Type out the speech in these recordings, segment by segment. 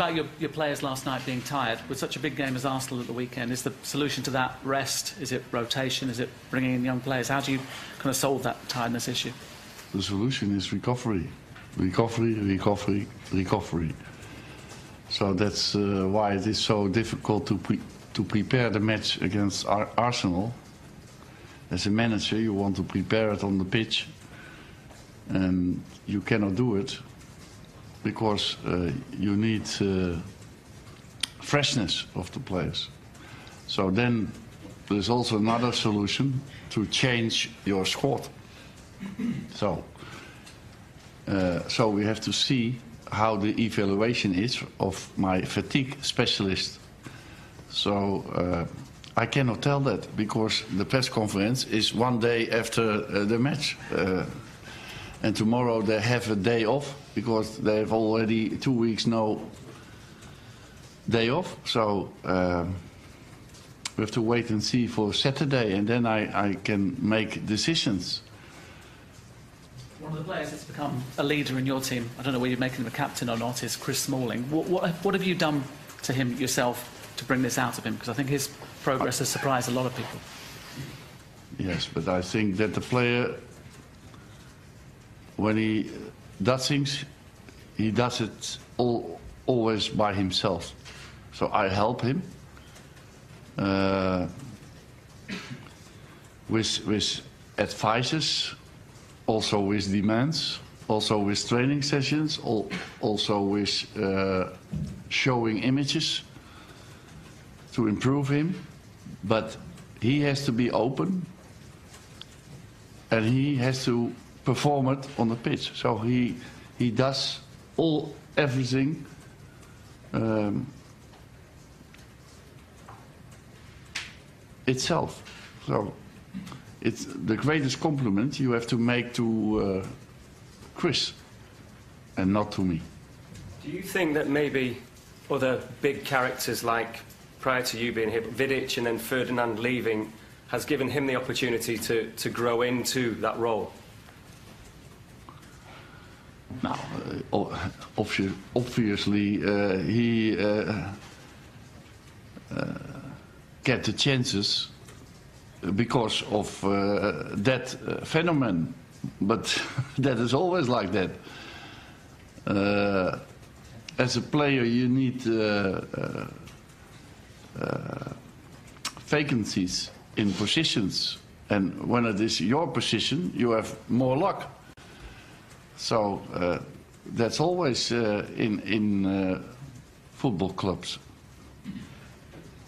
about your players last night being tired. With such a big game as Arsenal at the weekend, is the solution to that rest? Is it rotation? Is it bringing in young players? How do you kind of solve that tiredness issue? The solution is recovery. Recovery, recovery, recovery. So that's why it is so difficult to prepare the match against Arsenal. As a manager, you want to prepare it on the pitch, and you cannot do it because you need freshness of the players. So then there's also another solution to change your squad. So we have to see how the evaluation is of my fatigue specialist. So I cannot tell that because the press conference is one day after the match. And tomorrow they have a day off because they have already 2 weeks no day off. So we have to wait and see for Saturday, and then I can make decisions. One of the players that's become a leader in your team, I don't know whether you're making him a captain or not, is Chris Smalling. What have you done to him yourself to bring this out of him? Because I think his progress has surprised a lot of people. Yes, but I think that the player, when he does things, he does it always by himself. So I help him with advices, also with demands, also with training sessions, also with showing images to improve him. But he has to be open and he has to perform it on the pitch. So he does everything itself. So it's the greatest compliment you have to make to Chris and not to me. Do you think that maybe other big characters, like prior to you being here, Vidic and then Ferdinand leaving, has given him the opportunity to grow into that role? Now, obviously, he get the chances because of that phenomenon. But that is always like that. As a player, you need vacancies in positions, and when it is your position, you have more luck. So that's always in football clubs.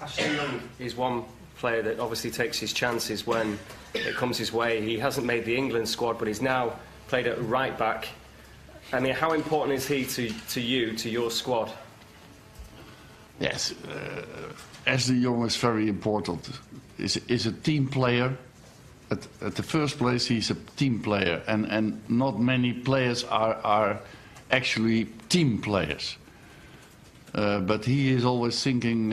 Ashley Young is one player that obviously takes his chances when it comes his way. He hasn't made the England squad, but he's now played at right back. I mean, how important is he to you, to your squad? Yes, Ashley Young is very important. Is a team player. At the first place, he's a team player, and not many players are actually team players. But he is always thinking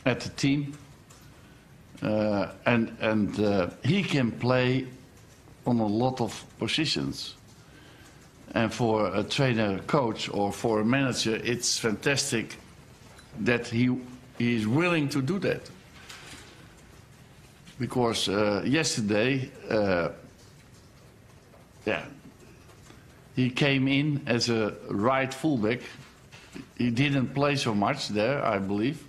at the team, and he can play on a lot of positions. And for a trainer, coach, or for a manager, it's fantastic that he is willing to do that. Because yesterday, he came in as a right fullback. He didn't play so much there, I believe.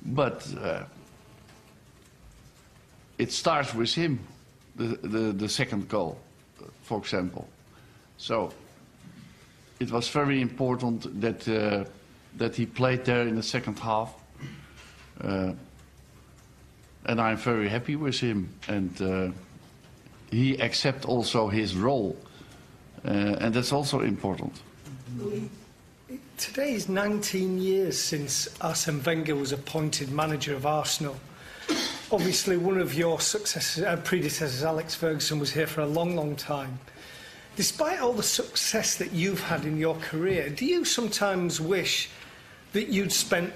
But it starts with him, the second goal, for example. So it was very important that he played there in the second half. And I'm very happy with him, and he accepts also his role, and that's also important. Today is 19 years since Arsene Wenger was appointed manager of Arsenal. Obviously, one of your predecessors, Alex Ferguson, was here for a long, long time. Despite all the success that you've had in your career, do you sometimes wish that you'd spent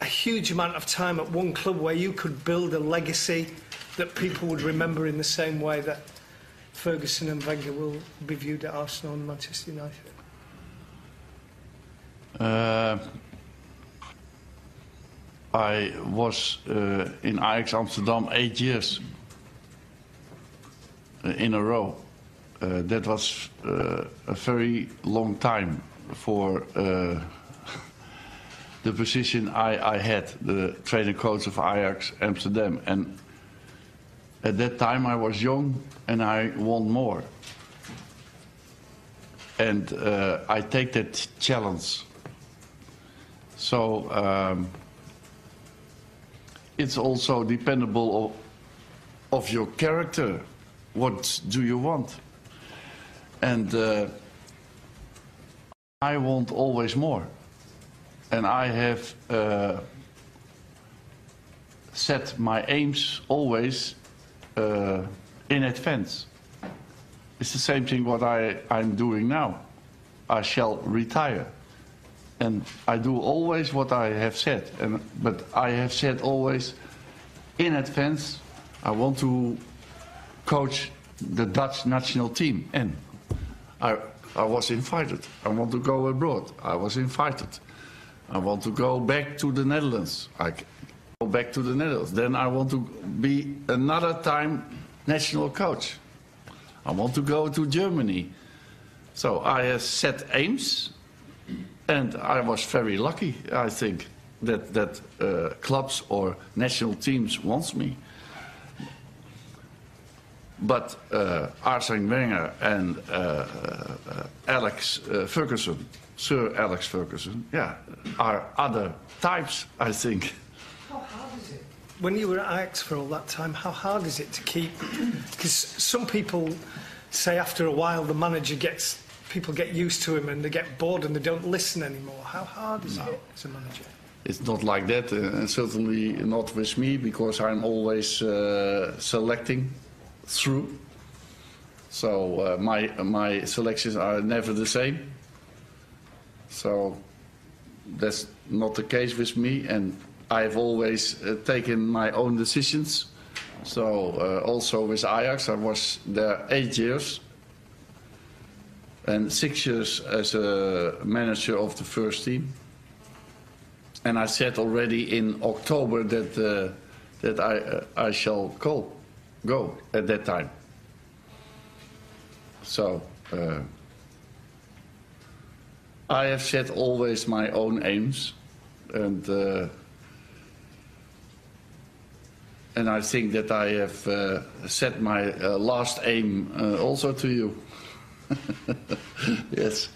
a huge amount of time at one club where you could build a legacy that people would remember in the same way that Ferguson and Wenger will be viewed at Arsenal and Manchester United? I was in Ajax Amsterdam 8 years in a row. That was a very long time for the position I had, the trainer coach of Ajax Amsterdam. And at that time I was young and I want more. And I take that challenge. So it's also dependable of your character. What do you want? And I want always more. And I have set my aims always in advance. It's the same thing what I'm doing now. I shall retire. And I do always what I have said. But I have said always in advance, I want to coach the Dutch national team. And I was invited. I want to go abroad. I was invited. I want to go back to the Netherlands. I go back to the Netherlands. Then I want to be another time national coach. I want to go to Germany. So I have set aims, and I was very lucky, I think, that clubs or national teams wants me. But Arsene Wenger and Alex Ferguson, Sir Alex Ferguson, yeah, are other types, I think. How hard is it? When you were at Ajax for all that time, how hard is it to keep... Because some people say after a while the manager gets... People get used to him and they get bored and they don't listen anymore. How hard is it as a manager? It's not like that, and certainly not with me, because I'm always selecting through. So my selections are never the same. So that's not the case with me, and I've always taken my own decisions. So also with Ajax, I was there 8 years and 6 years as a manager of the first team. And I said already in October that I shall go at that time. So I have set always my own aims, and I think that I have set my last aim also to you. Yes.